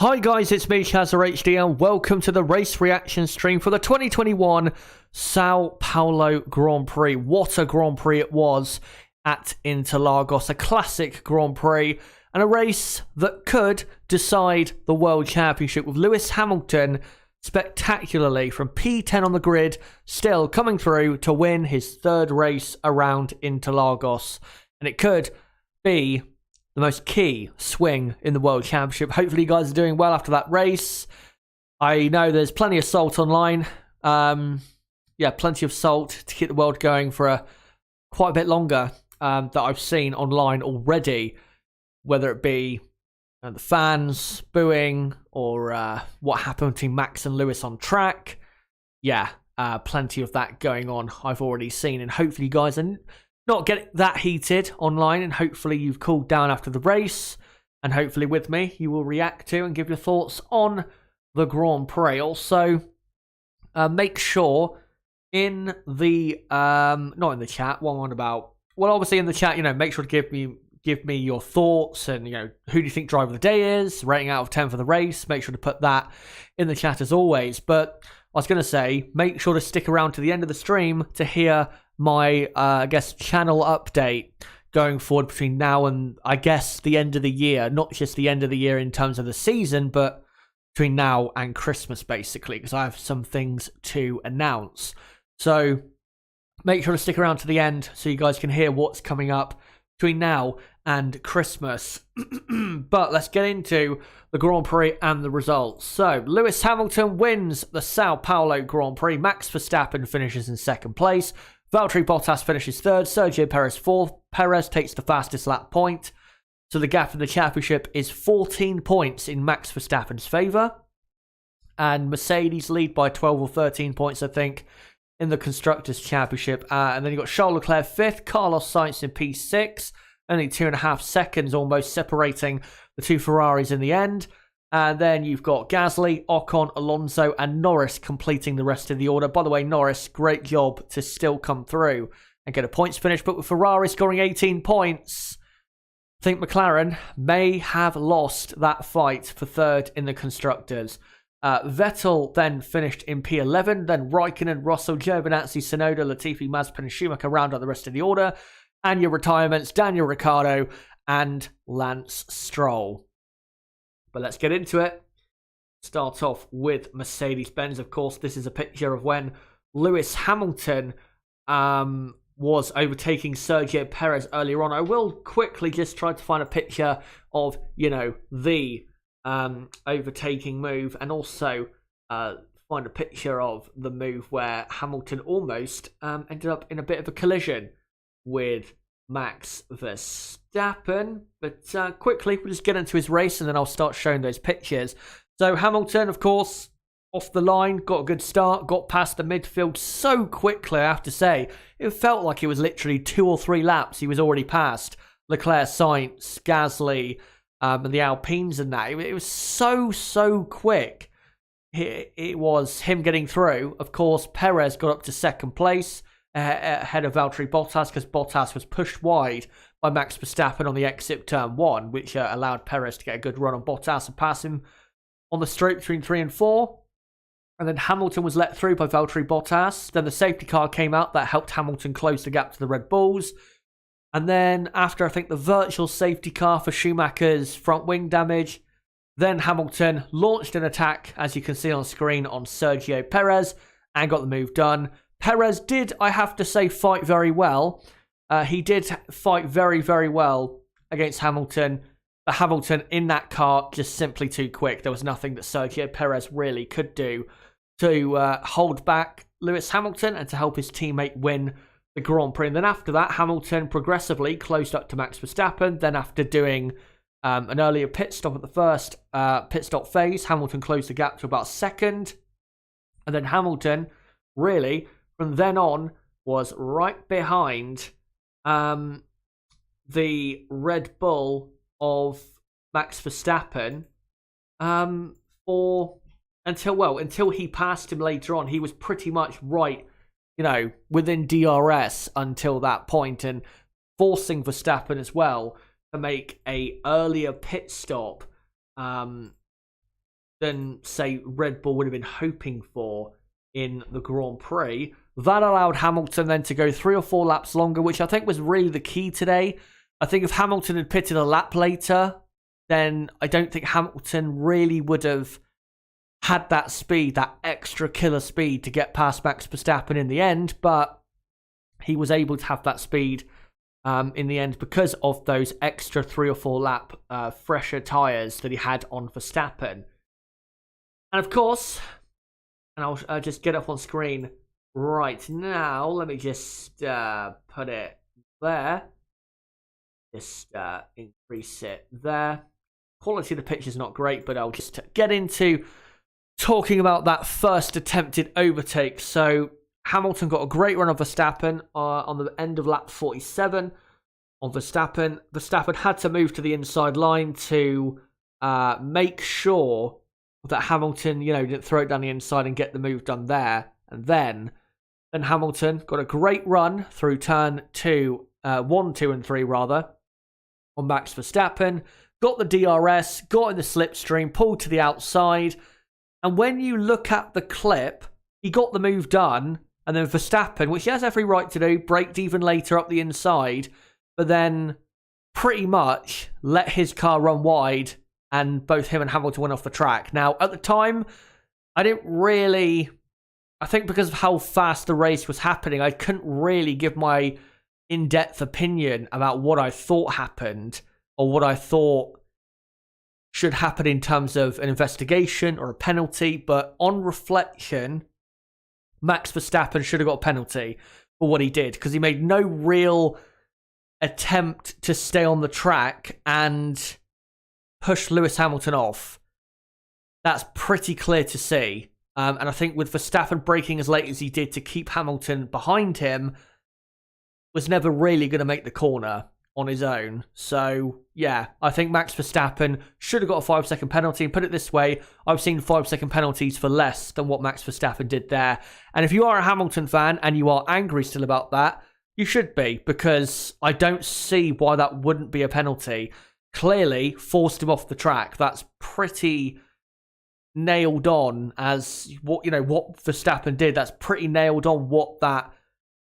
Hi guys, it's me, ShazzaHD, and welcome to the race reaction stream for the 2021 Sao Paulo Grand Prix. What a Grand Prix it was at Interlagos, a classic Grand Prix, and a race that could decide the World Championship, with Lewis Hamilton spectacularly from P10 on the grid, still coming through to win his third race around Interlagos. And it could be the most key swing in the World Championship. Hopefully you guys are doing well after that race. I know there's plenty of salt online. Plenty of salt to keep the world going for quite a bit longer that I've seen online already. Whether it be the fans booing or what happened between Max and Lewis on track. Plenty of that going on I've already seen. And hopefully you guys are not get that heated online, and hopefully you've cooled down after the race, and hopefully with me you will react to and give your thoughts on the Grand Prix. Also, make sure in the not in the chat, what I'm on about, well, obviously in the chat, make sure to give me your thoughts, and who do you think driver of the day is, rating out of 10 for the race. Make sure to put that in the chat as always. But I was going to say, make sure to stick around to the end of the stream to hear my channel update going forward between now and the end of the year. Not just the end of the year in terms of the season, but between now and Christmas, basically, because I have some things to announce. So make sure to stick around to the end so you guys can hear what's coming up between now and Christmas. But let's get into the Grand Prix and the results. So Lewis Hamilton wins the Sao Paulo Grand Prix. Max Verstappen finishes in second place. Valtteri Bottas finishes third. Sergio Perez fourth. Perez takes the fastest lap point. So the gap in the championship is 14 points in Max Verstappen's favour. And Mercedes lead by 12 or 13 points, I think, in the Constructors' Championship. And then you've got Charles Leclerc fifth. Carlos Sainz in P6. Only 2.5 seconds almost separating the two Ferraris in the end. And then you've got Gasly, Ocon, Alonso, and Norris completing the rest of the order. By the way, Norris, great job to still come through and get a points finish. But with Ferrari scoring 18 points, I think McLaren may have lost that fight for third in the Constructors. Vettel then finished in P11. Then Raikkonen, Russell, Giovinazzi, Tsunoda, Latifi, Mazepin, and Schumacher round out the rest of the order. And your retirements, Daniel Ricciardo and Lance Stroll. But let's get into it. Start off with Mercedes-Benz. Of course, this is a picture of when Lewis Hamilton was overtaking Sergio Perez earlier on. I will quickly just try to find a picture of, the overtaking move, and also find a picture of the move where Hamilton almost ended up in a bit of a collision with Max Verstappen. But quickly, we'll just get into his race and then I'll start showing those pictures. So Hamilton, of course, off the line, got a good start, got past the midfield so quickly, I have to say. It felt like it was literally 2 or 3 laps he was already past Leclerc, Sainz, Gasly, and the Alpines and that. It was so quick. It was him getting through. Of course, Perez got up to second place, ahead of Valtteri Bottas, because Bottas was pushed wide by Max Verstappen on the exit turn 1, which allowed Perez to get a good run on Bottas and pass him on the straight between 3 and 4. And then Hamilton was let through by Valtteri Bottas. Then the safety car came out that helped Hamilton close the gap to the Red Bulls. And then after, I think, the virtual safety car for Schumacher's front wing damage, then Hamilton launched an attack, as you can see on screen, on Sergio Perez and got the move done. Perez did, I have to say, fight very well. He did fight very well against Hamilton. But Hamilton in that car, just simply too quick. There was nothing that Sergio Perez really could do to hold back Lewis Hamilton and to help his teammate win the Grand Prix. And then after that, Hamilton progressively closed up to Max Verstappen. Then after doing an earlier pit stop at the first pit stop phase, Hamilton closed the gap to about second. And then Hamilton, really, from then on, was right behind the Red Bull of Max Verstappen until he passed him later on. He was pretty much right, within DRS until that point, and forcing Verstappen as well to make a earlier pit stop than, say, Red Bull would have been hoping for in the Grand Prix. That allowed Hamilton then to go 3 or 4 laps longer, which I think was really the key today. I think if Hamilton had pitted a lap later, then I don't think Hamilton really would have had that speed, that extra killer speed to get past Max Verstappen in the end, but he was able to have that speed in the end because of those extra 3 or 4 lap fresher tyres that he had on Verstappen. And of course, and I'll just get up on screen right now. Let me just put it there. Just increase it there. Quality of the picture is not great, but I'll just get into talking about that first attempted overtake. So Hamilton got a great run of Verstappen on the end of lap 47 on Verstappen. Verstappen had to move to the inside line to make sure that Hamilton, didn't throw it down the inside and get the move done there. And then Hamilton got a great run through turn 1, 2, and 3 rather, on Max Verstappen. Got the DRS, got in the slipstream, pulled to the outside. And when you look at the clip, he got the move done. And then Verstappen, which he has every right to do, braked even later up the inside. But then pretty much let his car run wide. And both him and Hamilton went off the track. Now, at the time, I think because of how fast the race was happening, I couldn't really give my in-depth opinion about what I thought happened or what I thought should happen in terms of an investigation or a penalty. But on reflection, Max Verstappen should have got a penalty for what he did because he made no real attempt to stay on the track and push Lewis Hamilton off. That's pretty clear to see. And I think with Verstappen braking as late as he did to keep Hamilton behind him, was never really going to make the corner on his own. So, yeah, I think Max Verstappen should have got a 5-second penalty. And put it this way, I've seen 5-second penalties for less than what Max Verstappen did there. And if you are a Hamilton fan and you are angry still about that, you should be, because I don't see why that wouldn't be a penalty. Clearly forced him off the track. That's pretty nailed on as what Verstappen did. That's pretty nailed on what that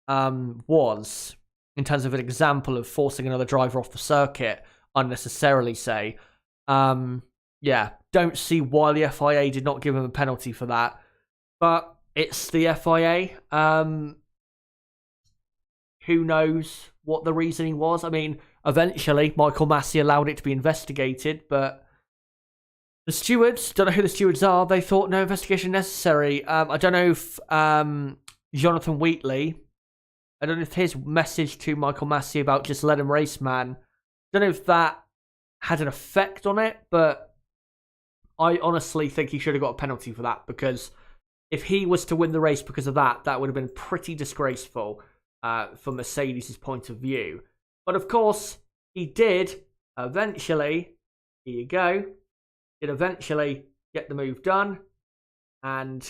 was in terms of an example of forcing another driver off the circuit unnecessarily, say. Yeah, don't see why the FIA did not give him a penalty for that. But it's the FIA. Who knows what the reasoning was? I mean, eventually Michael Massey allowed it to be investigated, but the stewards, don't know who the stewards are, they thought no investigation necessary. I don't know if Jonathan Wheatley, I don't know if his message to Michael Massey about just let him race, man, I don't know if that had an effect on it, but I honestly think he should have got a penalty for that, because if he was to win the race because of that, that would have been pretty disgraceful from Mercedes' point of view. But of course, he did eventually, here you go, did eventually get the move done. And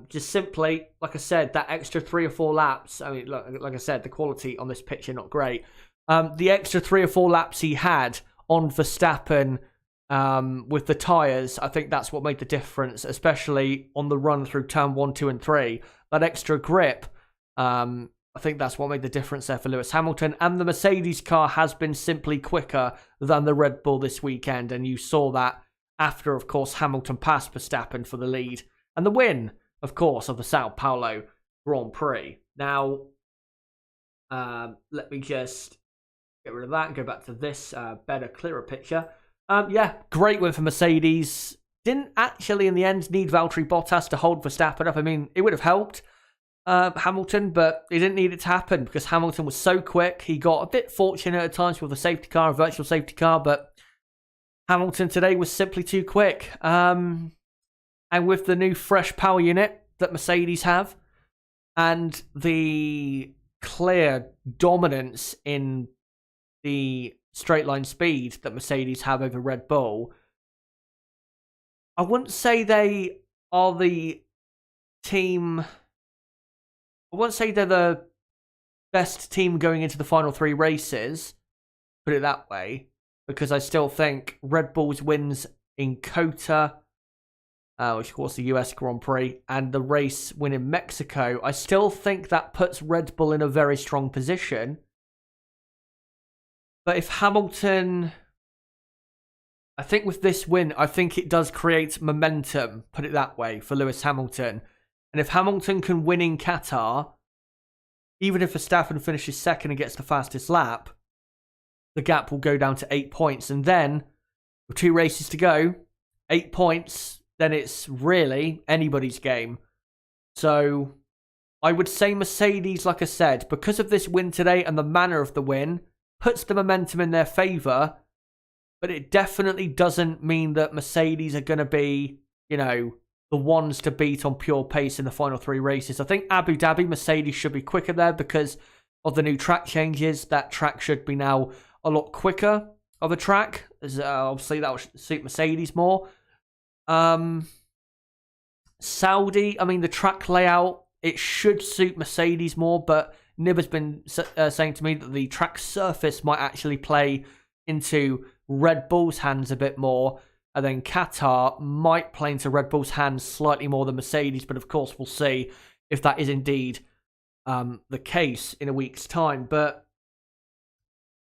just simply, like I said, that extra 3 or 4 laps, I mean, look, like I said, the quality on this picture, not great. The extra 3 or 4 laps he had on Verstappen with the tyres, I think that's what made the difference, especially on the run through turn 1, 2, and 3. That extra grip, I think that's what made the difference there for Lewis Hamilton. And the Mercedes car has been simply quicker than the Red Bull this weekend. And you saw that after, of course, Hamilton passed Verstappen for the lead. And the win, of course, of the Sao Paulo Grand Prix. Now, let me just get rid of that and go back to this better, clearer picture. Yeah, great win for Mercedes. Didn't actually, in the end, need Valtteri Bottas to hold Verstappen up. I mean, it would have helped Hamilton, but he didn't need it to happen because Hamilton was so quick. He got a bit fortunate at times with a safety car, a virtual safety car, but Hamilton today was simply too quick. And with the new fresh power unit that Mercedes have and the clear dominance in the straight line speed that Mercedes have over Red Bull, I wouldn't say they are the team. I wouldn't say they're the best team going into the final 3 races, put it that way, because I still think Red Bull's wins in COTA which of course the US Grand Prix, and the race win in Mexico, I still think that puts Red Bull in a very strong position. But if Hamilton... I think with this win, I think it does create momentum, put it that way, for Lewis Hamilton. And if Hamilton can win in Qatar, even if Verstappen finishes second and gets the fastest lap, the gap will go down to 8 points. And then, with 2 races to go, 8 points, then it's really anybody's game. So, I would say Mercedes, like I said, because of this win today and the manner of the win, puts the momentum in their favour. But it definitely doesn't mean that Mercedes are going to be, you know, the ones to beat on pure pace in the final 3 races. I think Abu Dhabi, Mercedes should be quicker there because of the new track changes. That track should be now a lot quicker of a track. Obviously, that will suit Mercedes more. Saudi, I mean, the track layout, it should suit Mercedes more, but Nib has been saying to me that the track surface might actually play into Red Bull's hands a bit more, and then Qatar might play into Red Bull's hands slightly more than Mercedes, but of course we'll see if that is indeed the case in a week's time. But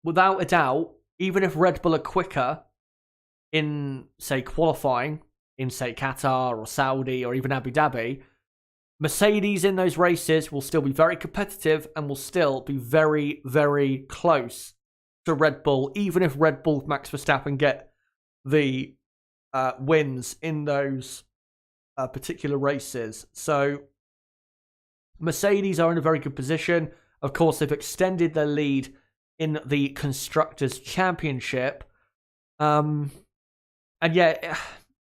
without a doubt, even if Red Bull are quicker in, say, qualifying in, say, Qatar or Saudi or even Abu Dhabi, Mercedes in those races will still be very competitive and will still be very, very close to Red Bull, even if Red Bull, Max Verstappen get the wins in those particular races. So Mercedes are in a very good position. Of course, they've extended their lead in the Constructors' Championship. And yeah,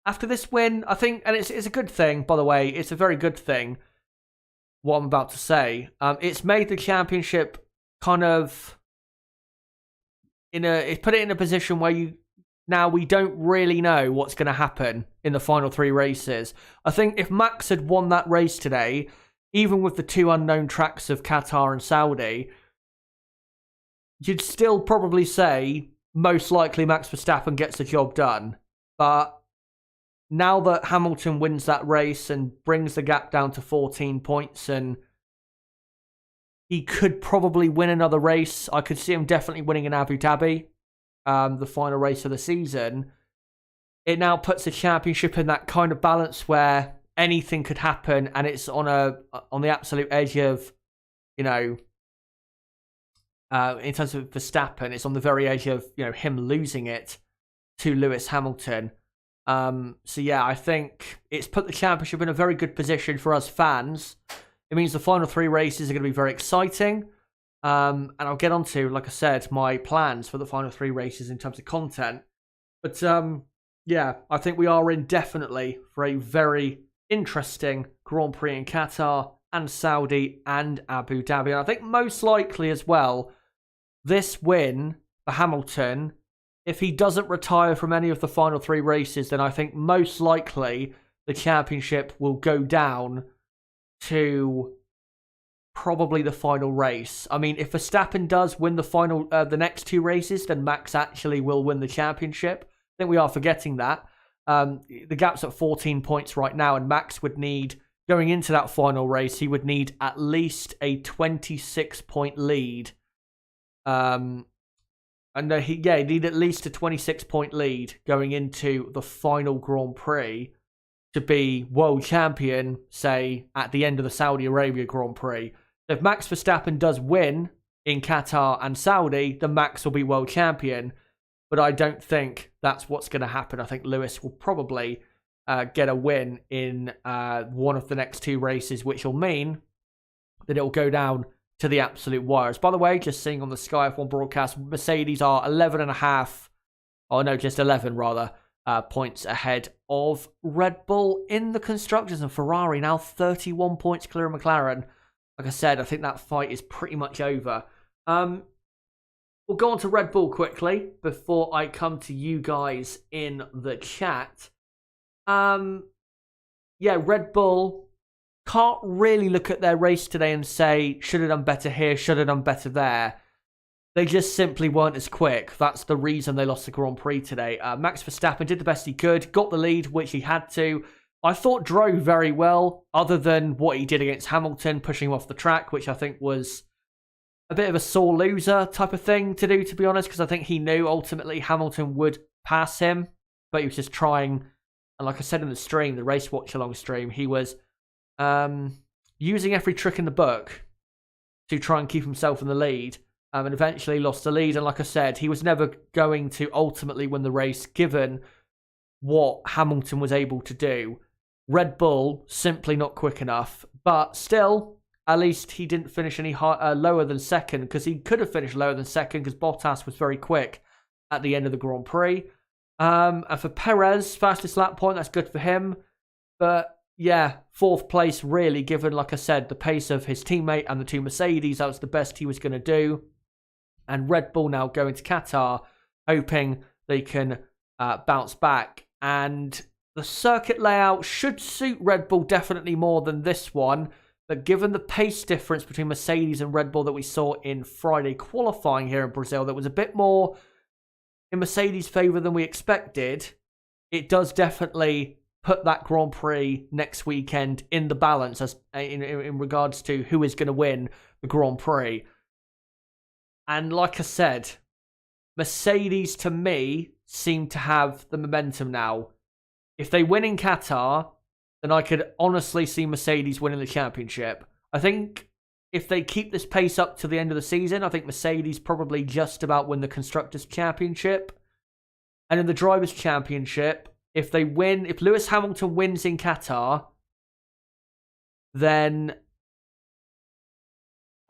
after this win, I think, and it's a good thing, by the way, it's a very good thing, what I'm about to say. It's made the championship kind of it's put it in a position where we don't really know what's going to happen in the final 3 races. I think if Max had won that race today, even with the 2 unknown tracks of Qatar and Saudi, you'd still probably say most likely Max Verstappen gets the job done. But now that Hamilton wins that race and brings the gap down to 14 points, and he could probably win another race. I could see him definitely winning in Abu Dhabi, the final race of the season. It now puts the championship in that kind of balance where anything could happen, and it's on the absolute edge of, you know, in terms of Verstappen, it's on the very edge of, you know, him losing it to Lewis Hamilton. So yeah, I think it's put the championship in a very good position for us fans. It means the final 3 races are going to be very exciting. And I'll get on to, like I said, my plans for the final 3 races in terms of content. But yeah, I think we are in definitely for a very interesting Grand Prix in Qatar and Saudi and Abu Dhabi. And I think most likely as well, this win for Hamilton, if he doesn't retire from any of the final 3 races, then I think most likely the championship will go down to probably the final race. I mean, if Verstappen does win the next 2 races, then Max actually will win the championship. I think we are forgetting that. The gap's at 14 points right now, and Max would need, going into that final race, he would need at least a 26-point lead. He'd need at least a 26-point lead going into the final Grand Prix to be world champion, say, at the end of the Saudi Arabia Grand Prix. If Max Verstappen does win in Qatar and Saudi, then Max will be world champion. But I don't think that's what's going to happen. I think Lewis will probably get a win in one of the next 2 races, which will mean that it will go down to the absolute wires. By the way, just seeing on the Sky F1 broadcast, Mercedes are 11 rather, points ahead of Red Bull in the Constructors, and Ferrari now 31 points clear of McLaren. Like I said, I think that fight is pretty much over. We'll go on to Red Bull quickly before I come to you guys in the chat. Yeah, Red Bull can't really look at their race today and say, should have done better here, should have done better there. They just simply weren't as quick. That's the reason they lost the Grand Prix today. Max Verstappen did the best he could, got the lead, which he had to. I thought drove very well, other than what he did against Hamilton, pushing him off the track, which I think was a bit of a sore loser type of thing to do, to be honest, because I think he knew ultimately Hamilton would pass him, but he was just trying. And like I said in the stream, the race watch along stream, he was using every trick in the book to try and keep himself in the lead, and eventually lost the lead. And like I said, he was never going to ultimately win the race, given what Hamilton was able to do. Red Bull simply not quick enough, but still, at least he didn't finish any lower than second, because he could have finished lower than second, because Bottas was very quick at the end of the Grand Prix. And for Perez, fastest lap point, that's good for him. But yeah, fourth place really, given, like I said, the pace of his teammate and the two Mercedes, that was the best he was going to do. And Red Bull now going to Qatar, hoping they can bounce back. And the circuit layout should suit Red Bull definitely more than this one. But given the pace difference between Mercedes and Red Bull that we saw in Friday qualifying here in Brazil, that was a bit more in Mercedes' favour than we expected, it does definitely put that Grand Prix next weekend in the balance as in regards to who is going to win the Grand Prix. And like I said, Mercedes to me seem to have the momentum now. If they win in Qatar, then I could honestly see Mercedes winning the championship. I think if they keep this pace up to the end of the season, I think Mercedes probably just about win the Constructors' Championship. And in the Drivers' Championship, if Lewis Hamilton wins in Qatar, then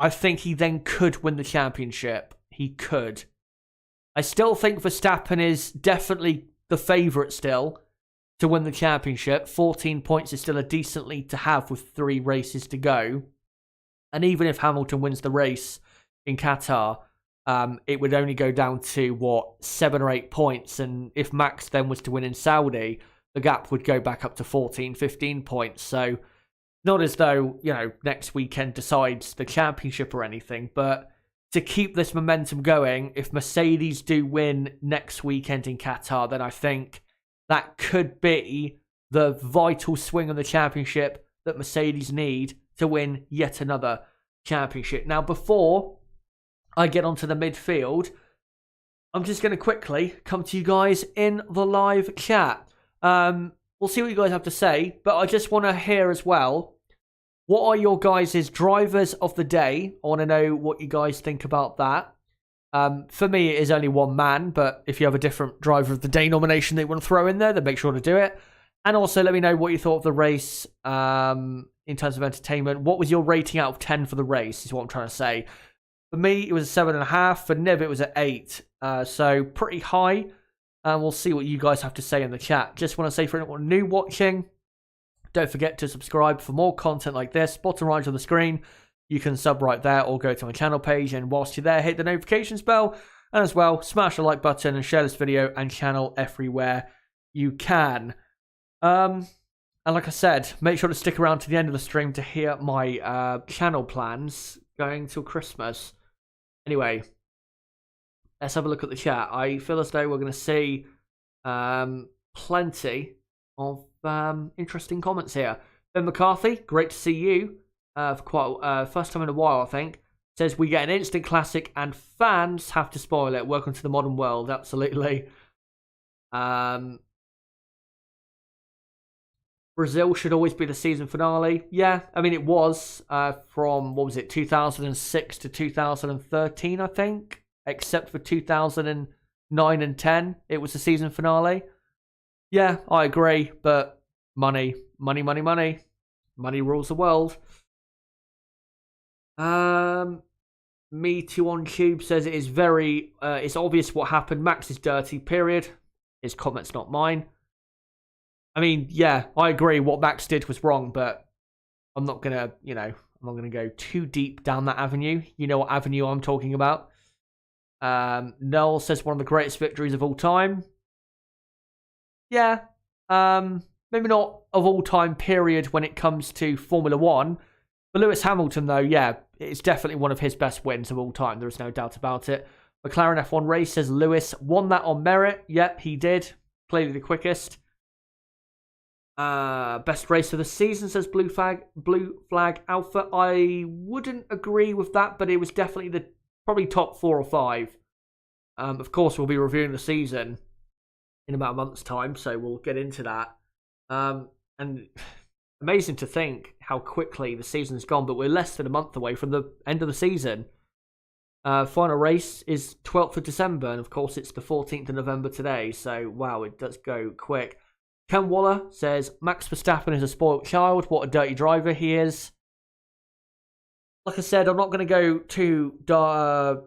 I think he then could win the championship. He could. I still think Verstappen is definitely the favourite still to win the championship. 14 points is still a decent lead to have with 3 races to go. And even if Hamilton wins the race in Qatar, it would only go down to, 7 or 8 points. And if Max then was to win in Saudi, the gap would go back up to 14, 15 points. So not as though, next weekend decides the championship or anything. But to keep this momentum going, if Mercedes do win next weekend in Qatar, then I think that could be the vital swing on the championship that Mercedes need to win yet another championship. Now, before I get onto the midfield, I'm just going to quickly come to you guys in the live chat. We'll see what you guys have to say, but I just want to hear as well, what are your guys' drivers of the day? I want to know what you guys think about that. For me, it is only one man, but if you have a different driver of the day nomination that you want to throw in there, then make sure to do it. And also let me know what you thought of the race in terms of entertainment. What was your rating out of 10 for the race, is what I'm trying to say. For me, it was a 7.5. For Niv, it was at 8. So pretty high. And we'll see what you guys have to say in the chat. Just want to say for anyone new watching, don't forget to subscribe for more content like this. Bottom right on the screen, you can sub right there or go to my channel page. And whilst you're there, hit the notifications bell. And as well, smash the like button and share this video and channel everywhere you can. And like I said, make sure to stick around to the end of the stream to hear my channel plans going till Christmas. Anyway, let's have a look at the chat. I feel as though we're going to see plenty of interesting comments here. Ben McCarthy, great to see you for quite first time in a while, I think. Says we get an instant classic and fans have to spoil it. Welcome to the modern world. Absolutely. Brazil should always be the season finale. Yeah, I mean, it was from, 2006 to 2013, I think. Except for 2009 and 10, it was the season finale. Yeah, I agree, but money. Money rules the world. Me Too on Tube says it is very, it's obvious what happened. Max is dirty, period. His comment's not mine. I mean, yeah, I agree. What Max did was wrong, but I'm not going to, I'm not going to go too deep down that avenue. You know what avenue I'm talking about. Noel says one of the greatest victories of all time. Yeah, maybe not of all time, period, when it comes to Formula One. But Lewis Hamilton, though, yeah, it's definitely one of his best wins of all time. There is no doubt about it. McLaren F1 Race says Lewis won that on merit. Yep, he did. Clearly the quickest. Best race of the season, says Blue Flag Alpha. I wouldn't agree with that, but it was definitely the probably top 4 or 5. Of course, we'll be reviewing the season in about a month's time, so we'll get into that. And amazing to think how quickly the season's gone, but we're less than a month away from the end of the season. Final race is 12th of December, and of course it's the 14th of November today, so wow, it does go quick. Ken Waller says, Max Verstappen is a spoiled child. What a dirty driver he is. Like I said, I'm not going to go too far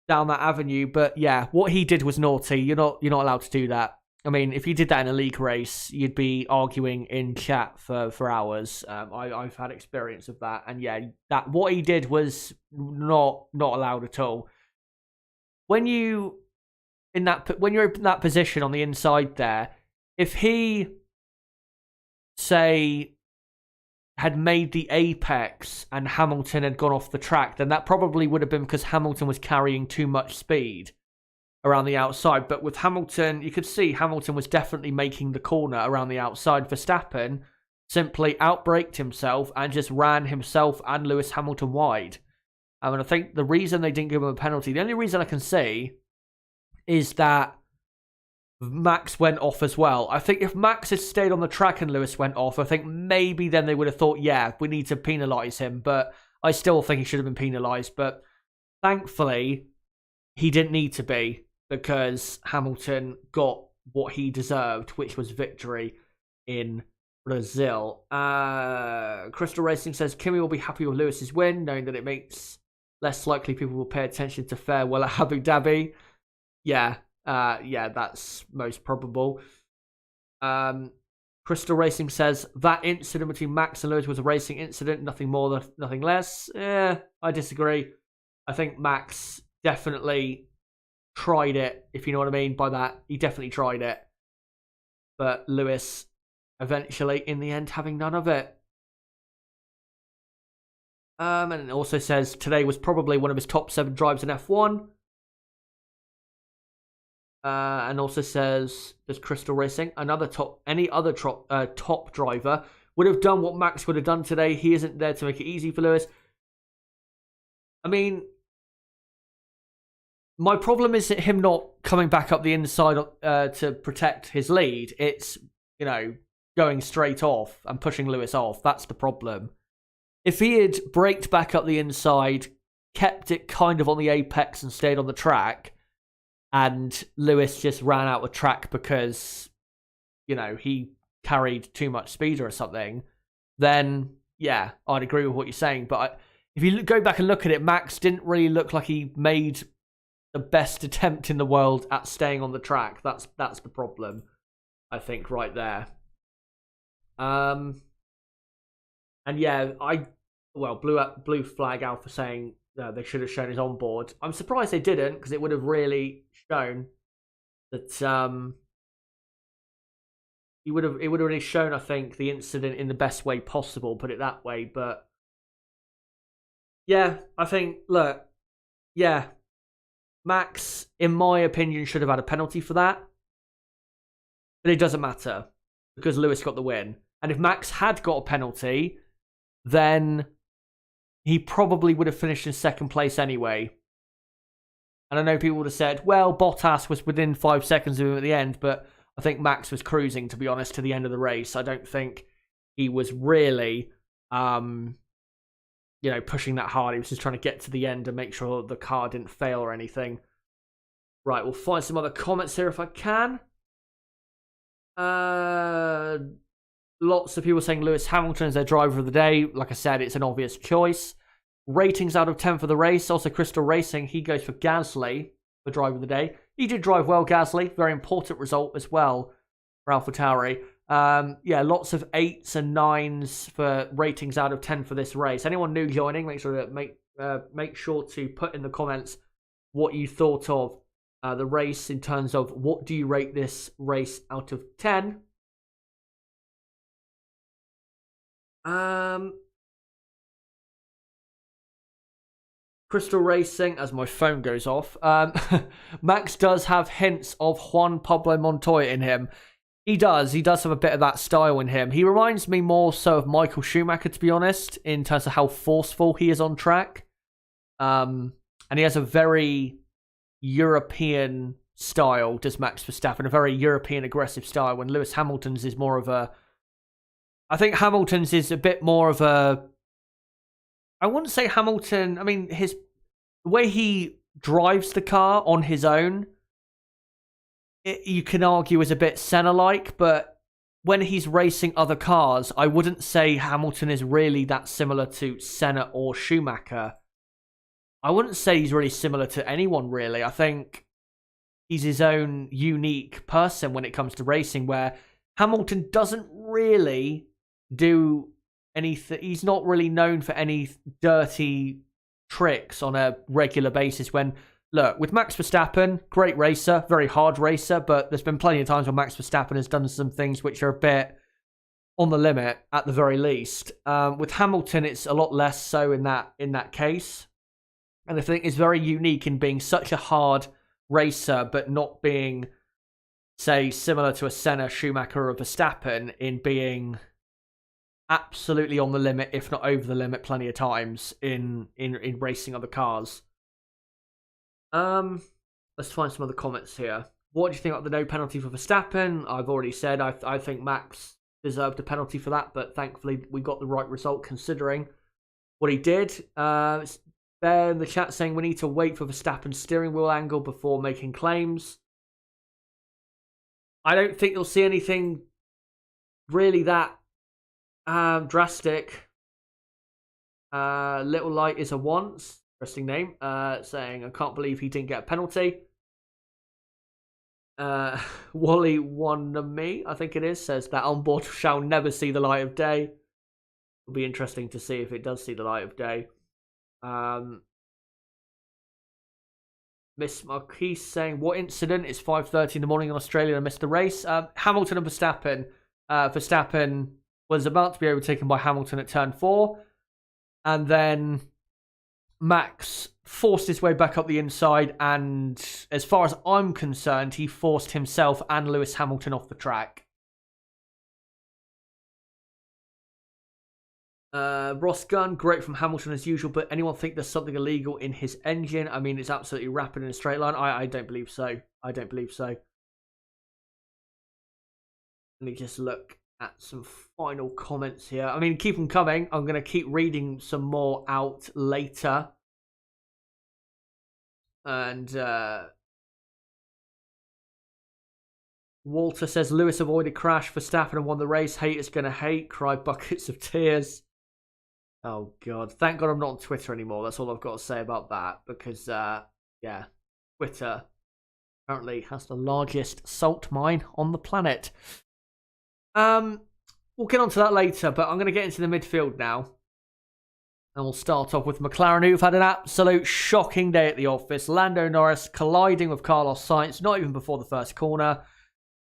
down that avenue, but yeah, what he did was naughty. You're not allowed to do that. I mean, if you did that in a league race, you'd be arguing in chat for hours. I've had experience of that, and yeah, that what he did was not allowed at all. When you're in that position on the inside there, if he, say, had made the apex and Hamilton had gone off the track, then that probably would have been because Hamilton was carrying too much speed around the outside. But with Hamilton, you could see Hamilton was definitely making the corner around the outside. Verstappen simply outbraked himself and just ran himself and Lewis Hamilton wide. And I think the reason they didn't give him a penalty, the only reason I can see is that Max went off as well. I think if Max had stayed on the track and Lewis went off, I think maybe then they would have thought, yeah, we need to penalise him. But I still think he should have been penalised. But thankfully, he didn't need to be, because Hamilton got what he deserved, which was victory in Brazil. Crystal Racing says, Kimi will be happy with Lewis's win, knowing that it makes less likely people will pay attention to farewell at Abu Dhabi. Yeah, that's most probable. Crystal Racing says, that incident between Max and Lewis was a racing incident, nothing more, nothing less. I disagree. I think Max definitely tried it, if you know what I mean by that. He definitely tried it. But Lewis, eventually, in the end, having none of it. And it also says, today was probably one of his top 7 drives in F1. And also says, there's Crystal Racing, any other top driver would have done what Max would have done today. He isn't there to make it easy for Lewis. I mean, my problem is him not coming back up the inside to protect his lead. It's, going straight off and pushing Lewis off. That's the problem. If he had braked back up the inside, kept it kind of on the apex and stayed on the track, and Lewis just ran out of track because, he carried too much speed or something, then, yeah, I'd agree with what you're saying. But if you go back and look at it, Max didn't really look like he made the best attempt in the world at staying on the track. That's the problem, I think, right there. And yeah, Blue Flag Alpha saying they should have shown his onboard. I'm surprised they didn't, because it would have really shown that it would have really shown, I think, the incident in the best way possible, put it that way. But yeah, I think, look, yeah, Max, in my opinion, should have had a penalty for that. But it doesn't matter, because Lewis got the win. And if Max had got a penalty, then he probably would have finished in second place anyway. And I know people would have said, well, Bottas was within 5 seconds of him at the end, but I think Max was cruising, to be honest, to the end of the race. I don't think he was really, pushing that hard. He was just trying to get to the end and make sure the car didn't fail or anything. Right, we'll find some other comments here if I can. Lots of people saying Lewis Hamilton is their driver of the day. Like I said, it's an obvious choice. Ratings out of 10 for the race. Also, Crystal Racing, he goes for Gasly for driver of the day. He did drive well, Gasly. Very important result as well for AlphaTauri. Lots of 8s and 9s for ratings out of 10 for this race. Anyone new joining, make sure to put in the comments what you thought of the race in terms of what do you rate this race out of 10. Crystal Racing, as my phone goes off, Max does have hints of Juan Pablo Montoya in him. He does. He does have a bit of that style in him. He reminds me more so of Michael Schumacher, to be honest, in terms of how forceful he is on track. And he has a very European style, does Max Verstappen, a very European aggressive style, when Lewis Hamilton's is more of a... I think Hamilton's is a bit more of a... I wouldn't say Hamilton... I mean, the way he drives the car on his own, you can argue is a bit Senna-like, but when he's racing other cars, I wouldn't say Hamilton is really that similar to Senna or Schumacher. I wouldn't say he's really similar to anyone, really. I think he's his own unique person when it comes to racing, where Hamilton doesn't really do anything. He's not really known for any dirty tricks on a regular basis. When, look, with Max Verstappen, great racer, very hard racer, but there's been plenty of times when Max Verstappen has done some things which are a bit on the limit, at the very least. With Hamilton, it's a lot less so in that case. And I think it's very unique in being such a hard racer, but not being, say, similar to a Senna, Schumacher, or Verstappen in being absolutely on the limit, if not over the limit, plenty of times in racing other cars. Let's find some other comments here. What do you think about the no penalty for Verstappen? I've already said I think Max deserved a penalty for that, but thankfully we got the right result considering what he did. There in the chat saying we need to wait for Verstappen's steering wheel angle before making claims. I don't think you'll see anything really that drastic. Little Light is a once. Interesting name. Saying I can't believe he didn't get a penalty. Wally One Me, I think it is, says that onboard shall never see the light of day. It'll be interesting to see if it does see the light of day. Miss Marquise saying, what incident? It's 5:30 in the morning in Australia and I missed the race. Hamilton and Verstappen. Verstappen was about to be overtaken by Hamilton at turn 4. And then Max forced his way back up the inside. And as far as I'm concerned, he forced himself and Lewis Hamilton off the track. Ross Gunn, great from Hamilton as usual, but anyone think there's something illegal in his engine? I mean, it's absolutely rapid in a straight line. I don't believe so. I don't believe so. Let me just look at some final comments here. I mean, keep them coming. I'm going to keep reading some more out later. And Walter says, Lewis avoided crash, Verstappen and won the race. Haters going to hate. Cry buckets of tears. Oh, God. Thank God I'm not on Twitter anymore. That's all I've got to say about that. Because, yeah, Twitter apparently has the largest salt mine on the planet. We'll get on to that later, but I'm going to get into the midfield now. And we'll start off with McLaren, who've had an absolute shocking day at the office. Lando Norris colliding with Carlos Sainz, not even before the first corner.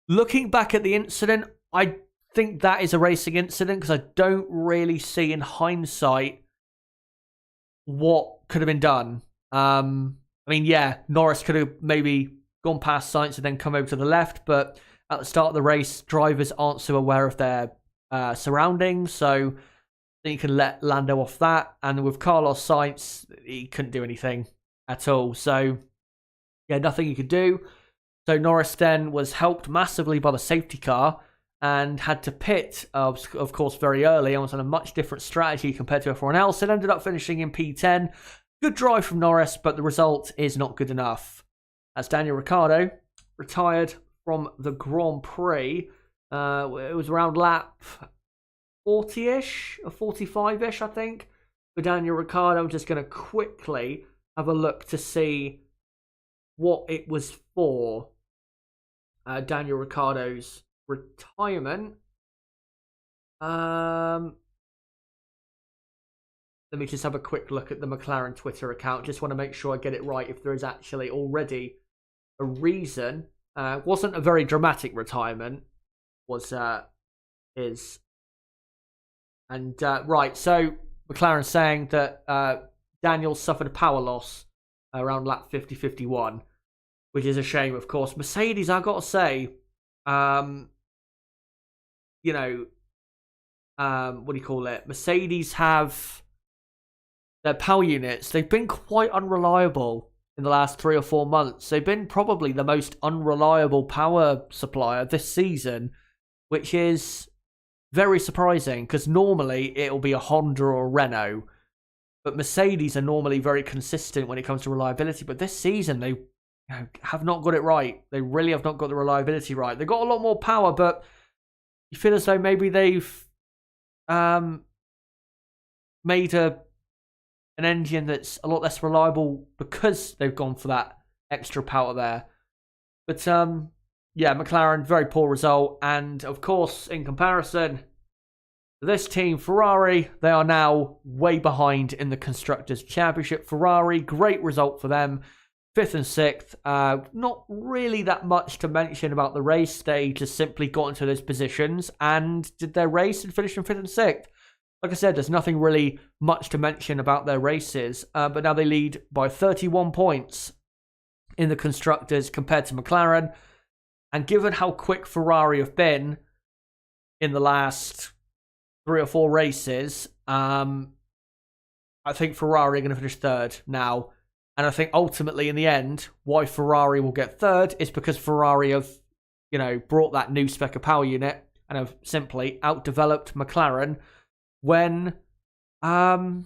Looking back at the incident, I think that is a racing incident because I don't really see in hindsight what could have been done. I mean, yeah, Norris could have maybe gone past Sainz and then come over to the left, but at the start of the race, drivers aren't so aware of their surroundings, so I think you can let Lando off that. And with Carlos Sainz, he couldn't do anything at all. So, yeah, nothing you could do. So Norris then was helped massively by the safety car and had to pit, of course, very early and was on a much different strategy compared to everyone else. It ended up finishing in P10. Good drive from Norris, but the result is not good enough. As Daniel Ricciardo retired from the Grand Prix, it was around lap 40-ish, or 45-ish, I think. For Daniel Ricciardo, I'm just going to quickly have a look to see what it was for. Daniel Ricciardo's retirement. Let me just have a quick look at the McLaren Twitter account. Just want to make sure I get it right if there is actually already a reason. Wasn't a very dramatic retirement, was his. And right, so McLaren saying that Daniel suffered a power loss around lap 50-51, which is a shame, of course. Mercedes, I've got to say, you know, what do you call it? Mercedes have their power units. They've been quite unreliable in the last 3 or 4 months. They've been probably the most unreliable power supplier this season, which is very surprising because normally it'll be a Honda or a Renault. But Mercedes are normally very consistent when it comes to reliability. But this season, they have not got it right. They really have not got the reliability right. They've got a lot more power, but you feel as though maybe they've made an engine that's a lot less reliable because they've gone for that extra power there. But yeah, McLaren, very poor result. And of course, in comparison, this team, Ferrari, they are now way behind in the Constructors' Championship. Ferrari, great result for them. 5th and 6th. Not really that much to mention about the race. They just simply got into those positions and did their race and finished in 5th and 6th. Like I said, there's nothing really much to mention about their races. But now they lead by 31 points in the Constructors compared to McLaren. And given how quick Ferrari have been in the last 3 or 4 races, I think Ferrari are going to finish 3rd now. And I think ultimately in the end, why Ferrari will get 3rd is because Ferrari have, brought that new spec of power unit and have simply outdeveloped McLaren when, when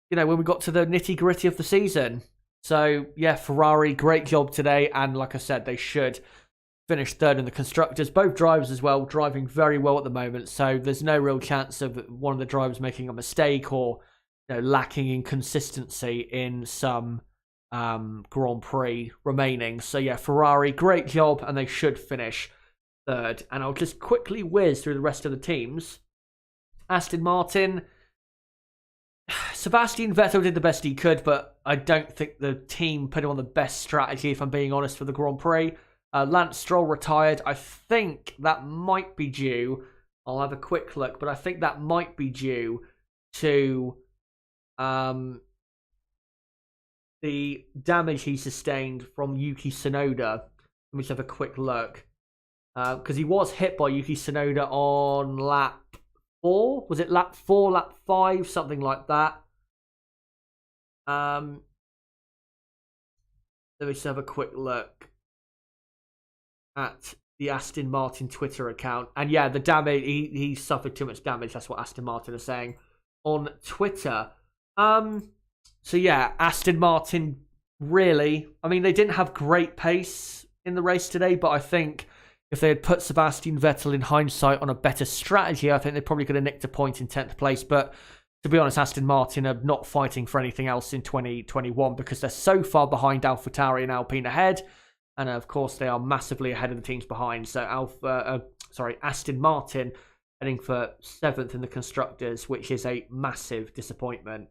we got to the nitty gritty of the season. So yeah, Ferrari, great job today. And like I said, they should finish 3rd in the Constructors. Both drivers as well, driving very well at the moment. So there's no real chance of one of the drivers making a mistake or lacking in consistency in some Grand Prix remaining. So yeah, Ferrari, great job, and they should finish 3rd. And I'll just quickly whiz through the rest of the teams. Aston Martin, Sebastian Vettel did the best he could, but I don't think the team put him on the best strategy, if I'm being honest, for the Grand Prix. Lance Stroll retired. I think that might be due. I'll have a quick look, but I think that might be due to the damage he sustained from Yuki Tsunoda. Let me just have a quick look. Because he was hit by Yuki Tsunoda on lap 4. Was it lap 4, lap 5? Something like that. Let me just have a quick look at the Aston Martin Twitter account. And yeah, the damage, he suffered too much damage. That's what Aston Martin are saying on Twitter. So yeah, Aston Martin, really, I mean, they didn't have great pace in the race today, but I think if they had put Sebastian Vettel in hindsight on a better strategy, I think they probably could have nicked a point in 10th place. But to be honest, Aston Martin are not fighting for anything else in 2021 because they're so far behind AlphaTauri and Alpine ahead. And of course, they are massively ahead of the teams behind. So Aston Martin heading for 7th in the Constructors, which is a massive disappointment.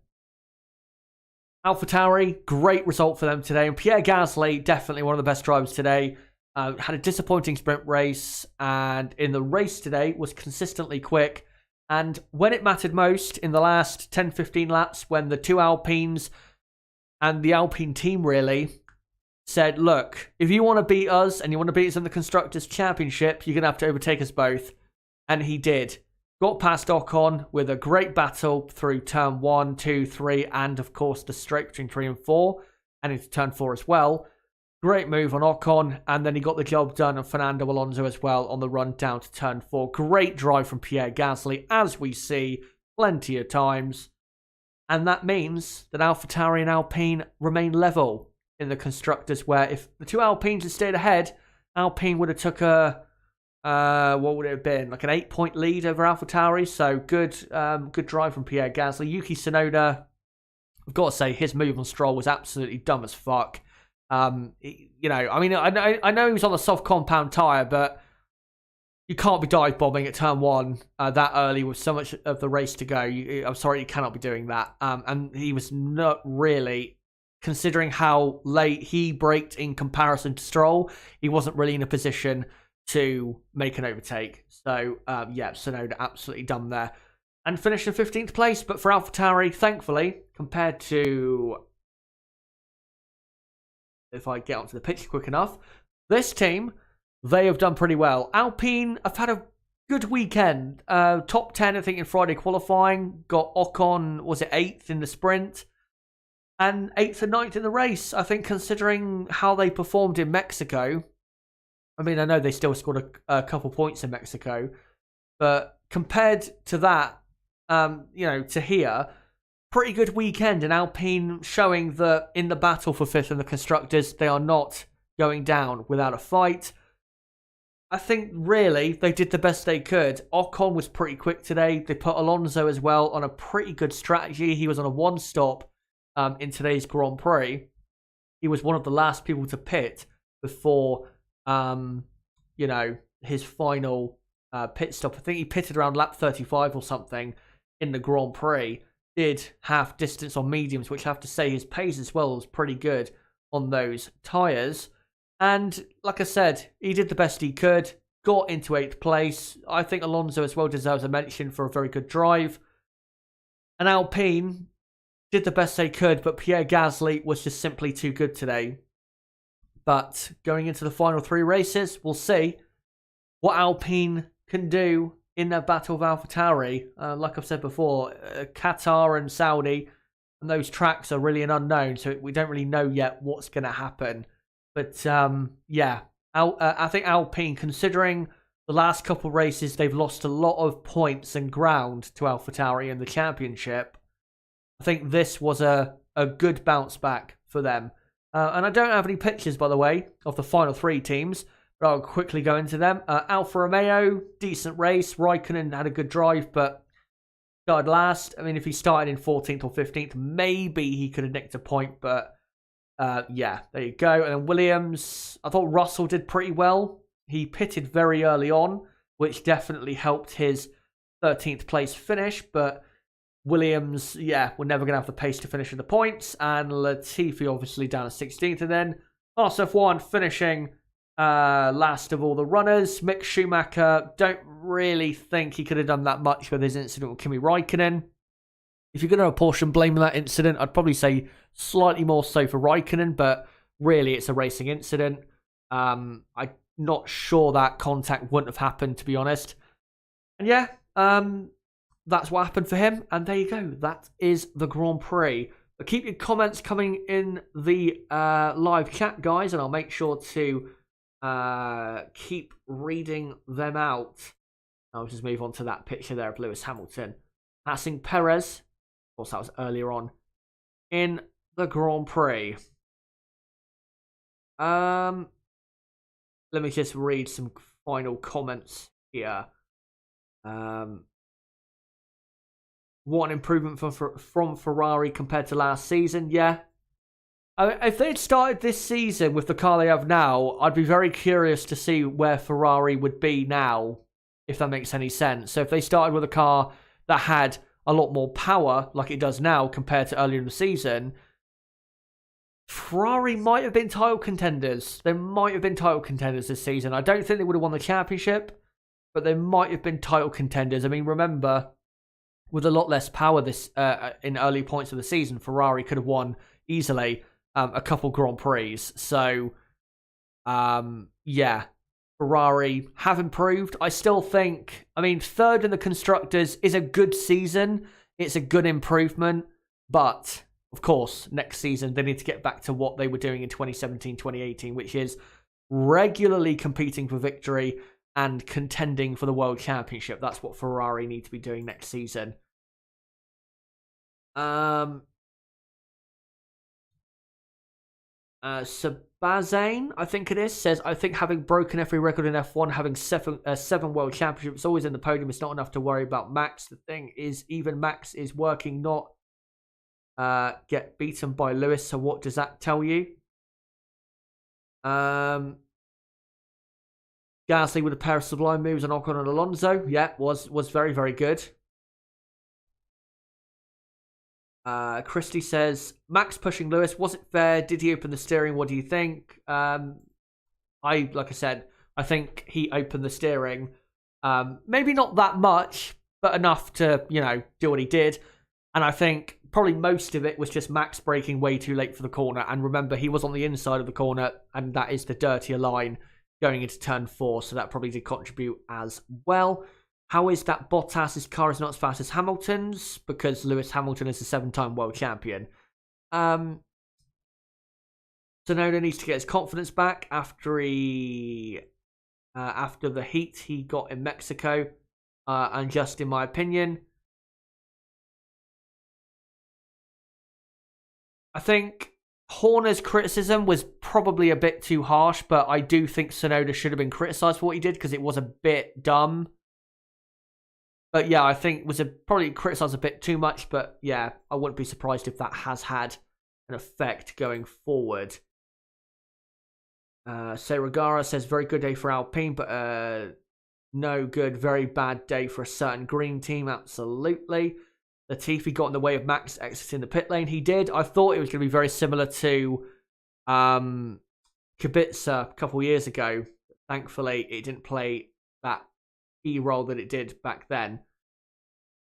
AlphaTauri, great result for them today. And Pierre Gasly, definitely one of the best drivers today. Had a disappointing sprint race. And in the race today, was consistently quick. And when it mattered most, in the last 10-15 laps, when the 2 Alpines and the Alpine team really said, look, if you want to beat us and you want to beat us in the Constructors' Championship, you're going to have to overtake us both. And he did. Got past Ocon with a great battle through turn 1, 2, 3, and of course the straight between 3 and 4, and into turn 4 as well. Great move on Ocon, and then he got the job done on Fernando Alonso as well on the run down to turn 4. Great drive from Pierre Gasly, as we see plenty of times. And that means that AlphaTauri and Alpine remain level in the Constructors, where if the 2 Alpines had stayed ahead, Alpine would have took a what would it have been? Like an 8-point lead over AlphaTauri. So good drive from Pierre Gasly. Yuki Tsunoda, I've got to say, his move on Stroll was absolutely dumb as fuck. I know he was on a soft compound tyre, but you can't be dive bombing at turn 1 that early with so much of the race to go. I'm sorry, you cannot be doing that. And he was not really, considering how late he braked in comparison to Stroll, he wasn't really in a position to make an overtake. So, yeah, Tsunoda absolutely dumb there. And finished in 15th place. But for AlphaTauri, thankfully, compared to, if I get onto the picture quick enough, this team, they have done pretty well. Alpine have had a good weekend. Top 10, I think, in Friday qualifying. Got Ocon, was it 8th in the sprint? And 8th and 9th in the race. I think considering how they performed in Mexico. I mean, I know they still scored a couple points in Mexico. But compared to that, to here, pretty good weekend. And Alpine showing that in the battle for 5th in the Constructors, they are not going down without a fight. I think, really, they did the best they could. Ocon was pretty quick today. They put Alonso as well on a pretty good strategy. He was on a one-stop in today's Grand Prix. He was one of the last people to pit before, his final pit stop. I think he pitted around lap 35 or something in the Grand Prix. Did half distance on mediums, which I have to say his pace as well was pretty good on those tyres. And like I said, he did the best he could, got into 8th place. I think Alonso as well deserves a mention for a very good drive. And Alpine did the best they could, but Pierre Gasly was just simply too good today. But going into the final 3 races, we'll see what Alpine can do in their battle of AlphaTauri. Like I've said before, Qatar and Saudi, and those tracks are really an unknown, so we don't really know yet what's going to happen. But, I think Alpine, considering the last couple of races, they've lost a lot of points and ground to AlphaTauri in the championship. I think this was a good bounce back for them. And I don't have any pictures, by the way, of the final 3 teams, but I'll quickly go into them. Alfa Romeo, decent race. Raikkonen had a good drive, but started last. I mean, if he started in 14th or 15th, maybe he could have nicked a point, but... there you go. And then Williams, I thought Russell did pretty well. He pitted very early on, which definitely helped his 13th place finish. But Williams, we're never going to have the pace to finish in the points. And Latifi obviously down at 16th. And then F1 finishing last of all the runners. Mick Schumacher, don't really think he could have done that much with his incident with Kimi Raikkonen. If you're going to apportion blame on that incident, I'd probably say slightly more so for Raikkonen, but really it's a racing incident. I'm not sure that contact wouldn't have happened, to be honest. And that's what happened for him. And there you go. That is the Grand Prix. But keep your comments coming in the live chat, guys, and I'll make sure to keep reading them out. I'll just move on to that picture there of Lewis Hamilton passing Perez. Of course, that was earlier on in the Grand Prix. Let me just read some final comments here. What an improvement from Ferrari compared to last season. Yeah. If they'd started this season with the car they have now, I'd be very curious to see where Ferrari would be now, if that makes any sense. So if they started with a car that had a lot more power, like it does now, compared to earlier in the season, Ferrari might have been title contenders. They might have been title contenders this season. I don't think they would have won the championship, but they might have been title contenders. I mean, remember, with a lot less power this in early points of the season, Ferrari could have won easily a couple Grand Prix. So, Ferrari have improved. I still think, 3rd in the Constructors is a good season. It's a good improvement. But, of course, next season, they need to get back to what they were doing in 2017, 2018, which is regularly competing for victory and contending for the World Championship. That's what Ferrari need to be doing next season. Sabazane, I think it is, says, I think having broken every record in F1, having seven world championships, always in the podium, is not enough to worry about Max. The thing is, even Max is working not get beaten by Lewis. So what does that tell you? Gasly with a pair of sublime moves on Ocon and Alonso. Yeah, was very, very good. Christy says, Max pushing Lewis, was it fair? Did he open the steering? What do you think? Like I said, I think he opened the steering. Maybe not that much, but enough to, do what he did. And I think probably most of it was just Max braking way too late for the corner. And remember, he was on the inside of the corner, and that is the dirtier line going into turn 4. So that probably did contribute as well. How is that Bottas' car is not as fast as Hamilton's? Because Lewis Hamilton is a 7-time world champion. Tsunoda needs to get his confidence back after after the heat he got in Mexico. And just in my opinion, I think Horner's criticism was probably a bit too harsh, but I do think Tsunoda should have been criticised for what he did because it was a bit dumb. But yeah, I think was probably criticised a bit too much, but yeah, I wouldn't be surprised if that has had an effect going forward. Serragara says, very good day for Alpine, but no good, very bad day for a certain green team, absolutely. Latifi got in the way of Max exiting the pit lane. He did. I thought it was going to be very similar to Kubica a couple of years ago. Thankfully, it didn't play that key role that it did back then.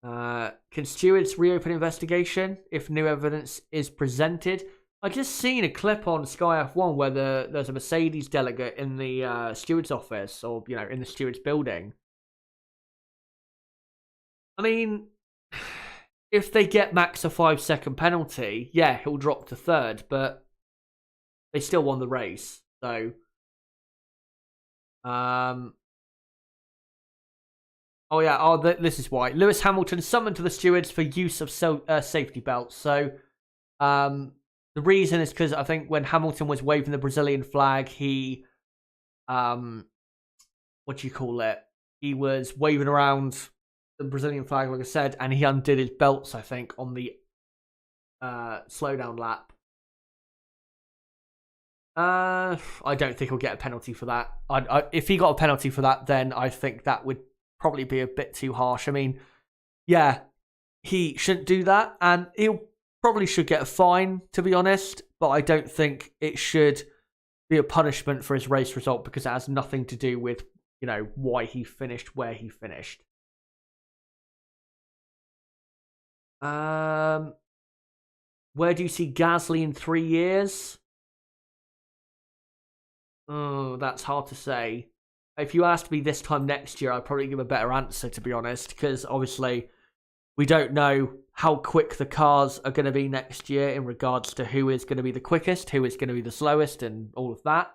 Can stewards reopen investigation if new evidence is presented? I just seen a clip on Sky F1 where there's a Mercedes delegate in the steward's office, or in the steward's building. I mean, if they get Max a 5-second penalty, yeah, he'll drop to third, but they still won the race. So, this is why. Lewis Hamilton summoned to the stewards for use of safety belts. So, the reason is because I think when Hamilton was waving the Brazilian flag, he, he was waving around the Brazilian flag, like I said, and he undid his belts, I think, on the slowdown lap. I don't think he'll get a penalty for that. If he got a penalty for that, then I think that would probably be a bit too harsh. I mean, yeah, he shouldn't do that, and he'll probably should get a fine, to be honest, but I don't think it should be a punishment for his race result because it has nothing to do with, why he finished where he finished. Where do you see Gasly in 3 years? Oh, that's hard to say. If you asked me this time next year, I'd probably give a better answer, to be honest, because obviously we don't know how quick the cars are going to be next year in regards to who is going to be the quickest, who is going to be the slowest, and all of that.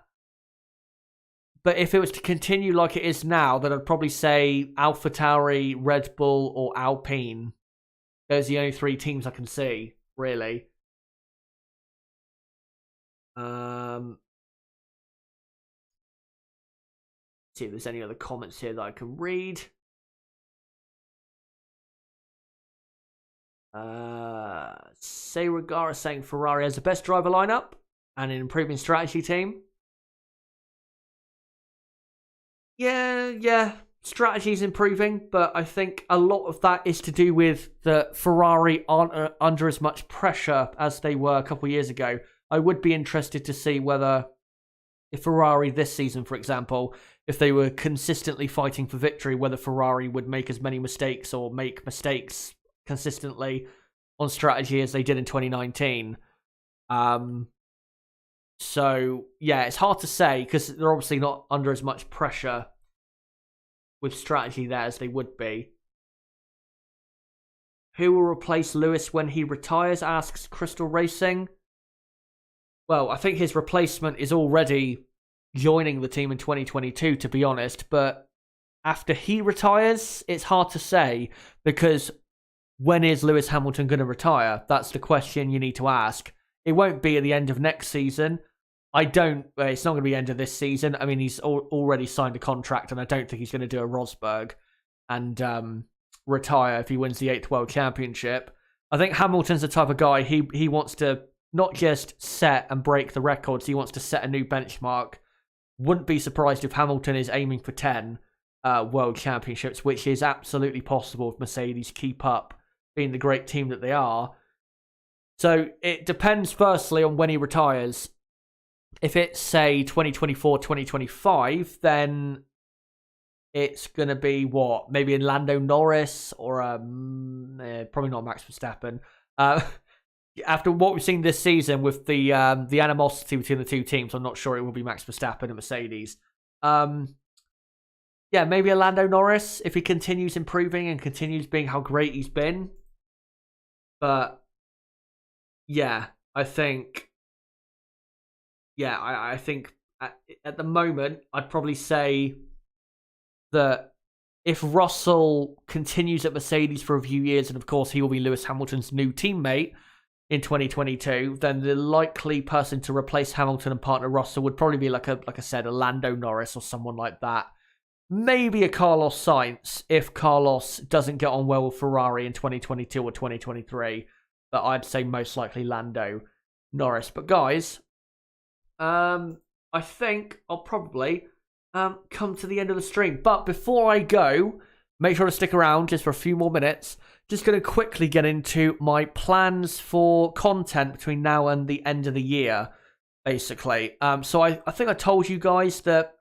But if it was to continue like it is now, then I'd probably say AlphaTauri, Red Bull, or Alpine. Those are the only 3 teams I can see, really. See if there's any other comments here that I can read. Serragara saying Ferrari has the best driver lineup and an improving strategy team. Yeah, strategy's improving, but I think a lot of that is to do with the Ferrari aren't under as much pressure as they were a couple of years ago. I would be interested to see whether if Ferrari this season, for example, if they were consistently fighting for victory, whether Ferrari would make as many mistakes or make mistakes consistently on strategy as they did in 2019. So, yeah, it's hard to say because they're obviously not under as much pressure with strategy there as they would be. Who will replace Lewis when he retires, asks Crystal Racing. Well, I think his replacement is already joining the team in 2022, to be honest. But after he retires, it's hard to say because when is Lewis Hamilton going to retire? That's the question you need to ask. It won't be at the end of next season. It's not going to be the end of this season. I mean, he's already signed a contract, and I don't think he's going to do a Rosberg and retire if he wins the 8th World Championship. I think Hamilton's the type of guy, he wants to not just set and break the records, he wants to set a new benchmark. Wouldn't be surprised if Hamilton is aiming for 10 World Championships, which is absolutely possible if Mercedes keep up being the great team that they are. So it depends firstly on when he retires. If it's, say, 2024, 2025, then it's going to be what? Maybe in Lando Norris or probably not Max Verstappen. After what we've seen this season with the animosity between the two teams, I'm not sure it will be Max Verstappen and Mercedes. yeah, maybe a Lando Norris if he continues improving and continues being how great he's been. But yeah, I think, I think at the moment I'd probably say that if Russell continues at Mercedes for a few years, and of course he will be Lewis Hamilton's new teammate in 2022, then the likely person to replace Hamilton and partner Russell would probably be like I said, a Lando Norris or someone like that. Maybe a Carlos Sainz if Carlos doesn't get on well with Ferrari in 2022 or 2023. But I'd say most likely Lando Norris. But guys, I think I'll probably come to the end of the stream. But before I go, make sure to stick around just for a few more minutes. Just going to quickly get into my plans for content between now and the end of the year, basically. So I think I told you guys that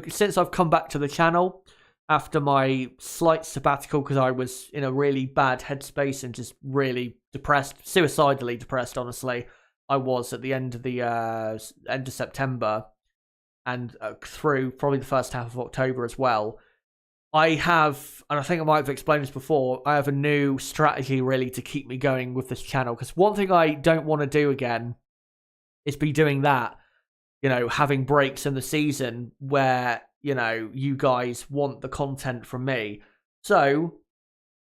since I've come back to the channel after my slight sabbatical because I was in a really bad headspace and just really depressed, suicidally depressed, honestly, I was at the end of the end of September and through probably the first half of October as well. I have, and I think I might have explained this before, I have a new strategy really to keep me going with this channel. Because one thing I don't want to do again is be doing that, you know, having breaks in the season where, you know, you guys want the content from me. So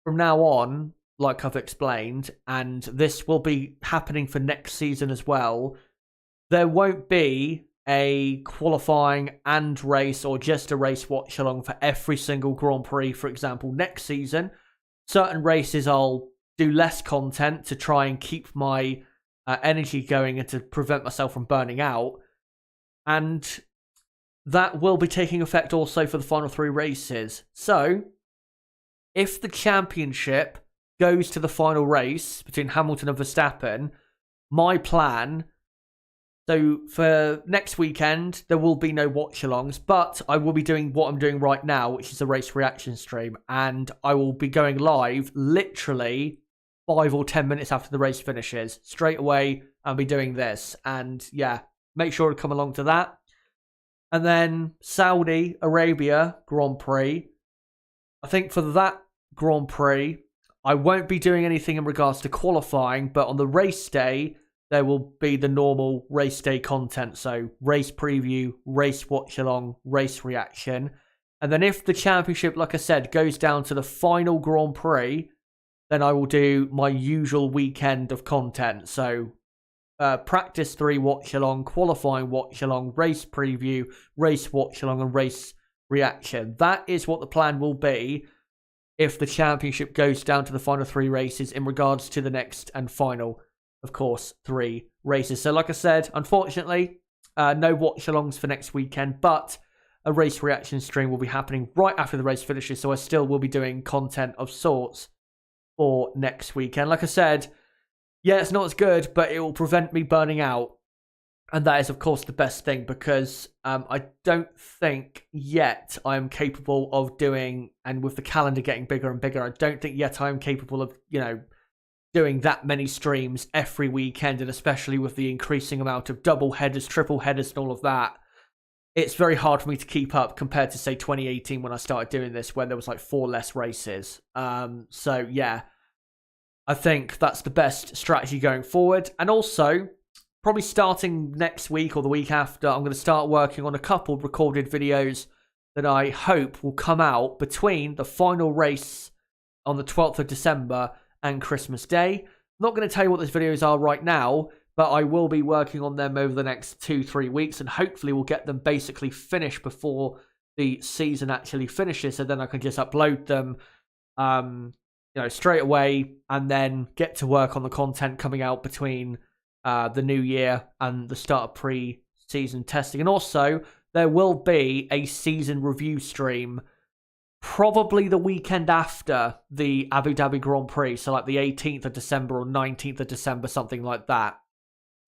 from now on, like I've explained, and this will be happening for next season as well, there won't be a qualifying and race or just a race watch along for every single Grand Prix. For example, next season, certain races I'll do less content to try and keep my energy going and to prevent myself from burning out. And that will be taking effect also for the final 3 races. So if the championship goes to the final race between Hamilton and Verstappen, my plan, so for next weekend, there will be no watch-alongs, but I will be doing what I'm doing right now, which is a race reaction stream, and I will be going live literally 5 or 10 minutes after the race finishes. Straight away, I'll be doing this, and yeah, make sure to come along to that. And then Saudi Arabia Grand Prix, I think for that Grand Prix, I won't be doing anything in regards to qualifying, but on the race day, there will be the normal race day content. So race preview, race watch along, race reaction. And then if the championship, like I said, goes down to the final Grand Prix, then I will do my usual weekend of content. So practice 3 watch along, qualifying watch along, race preview, race watch along, and race reaction. That is what the plan will be if the championship goes down to the final 3 races in regards to the next and final, of course, 3 races. So like I said, unfortunately, no watch-alongs for next weekend, but a race reaction stream will be happening right after the race finishes, so I still will be doing content of sorts for next weekend. Like I said, yeah, it's not as good, but it will prevent me burning out, and that is, of course, the best thing, because I don't think yet I am capable of doing, and with the calendar getting bigger and bigger, I don't think yet I am capable of, you know, doing that many streams every weekend, and especially with the increasing amount of double headers, triple headers, and all of that, it's very hard for me to keep up compared to, say, 2018 when I started doing this, where there was like 4 less races. So yeah, I think that's the best strategy going forward. And also, probably starting next week or the week after, I'm going to start working on a couple of recorded videos that I hope will come out between the final race on the 12th of December and Christmas Day. I'm not going to tell you what those videos are right now, but I will be working on them over the next 2-3 weeks, and hopefully we'll get them basically finished before the season actually finishes, so then I can just upload them you know, straight away, and then get to work on the content coming out between the new year and the start of pre-season testing. And also, there will be a season review stream probably the weekend after the Abu Dhabi Grand Prix, so like the 18th of December or 19th of December, something like that.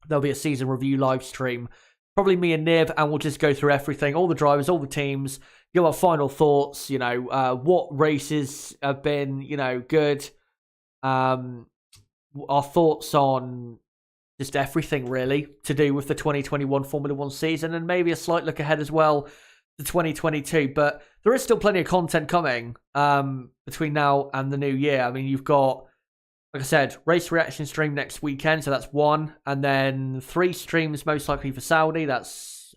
There'll be a season review live stream, probably me and Niv, and we'll just go through everything, all the drivers, all the teams, give our final thoughts, you know, what races have been, you know, good, our thoughts on just everything really to do with the 2021 Formula 1 season, and maybe a slight look ahead as well to 2022, but there is still plenty of content coming between now and the new year. I mean, you've got, like I said, race reaction stream next weekend, so that's 1, and then 3 streams most likely for Saudi. That's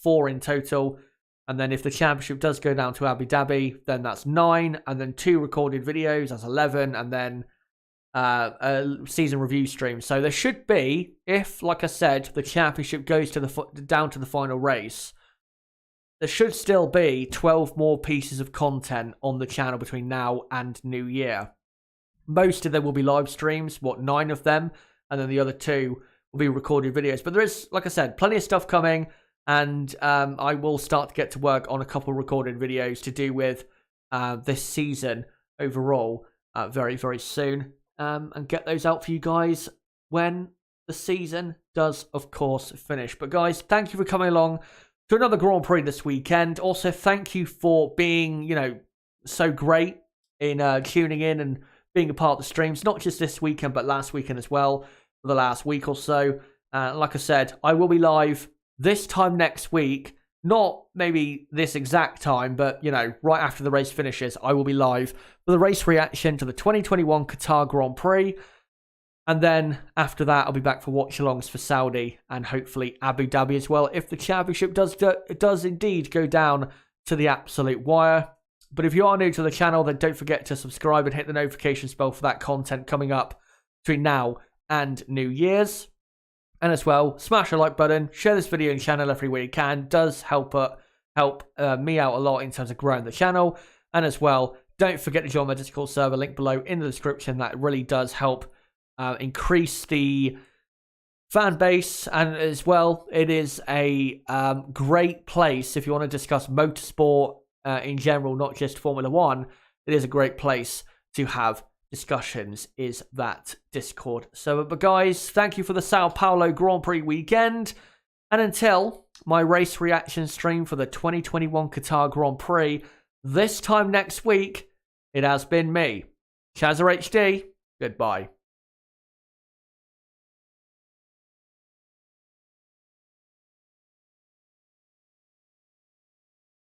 4 in total. And then if the championship does go down to Abu Dhabi, then that's 9, and then 2 recorded videos, that's 11, and then a season review stream. So there should be, if, like I said, the championship goes to down to the final race, there should still be 12 more pieces of content on the channel between now and New Year. Most of them will be live streams, 9 of them, and then the other 2 will be recorded videos. But there is, like I said, plenty of stuff coming, and I will start to get to work on a couple recorded videos to do with this season overall very, very soon, and get those out for you guys when the season does, of course, finish. But guys, thank you for coming along to another Grand Prix this weekend. Also, thank you for being, so great in tuning in and being a part of the streams, not just this weekend, but last weekend as well, for the last week or so. Like I said, I will be live this time next week, not maybe this exact time, but, right after the race finishes, I will be live for the race reaction to the 2021 Qatar Grand Prix. And then after that, I'll be back for watch-alongs for Saudi and hopefully Abu Dhabi as well, if the championship does indeed go down to the absolute wire. But if you are new to the channel, then don't forget to subscribe and hit the notifications bell for that content coming up between now and New Year's. And as well, smash the like button, share this video and channel every way you can. It does help me out a lot in terms of growing the channel. And as well, don't forget to join my Discord server, link below in the description. That really does help increase the fan base, and as well, it is a great place if you want to discuss motorsport in general, not just Formula 1. It is a great place to have discussions, is that Discord server. But guys, thank you for the Sao Paulo Grand Prix weekend, and until my race reaction stream for the 2021 Qatar Grand Prix this time next week, it has been me, Chazza HD. Goodbye.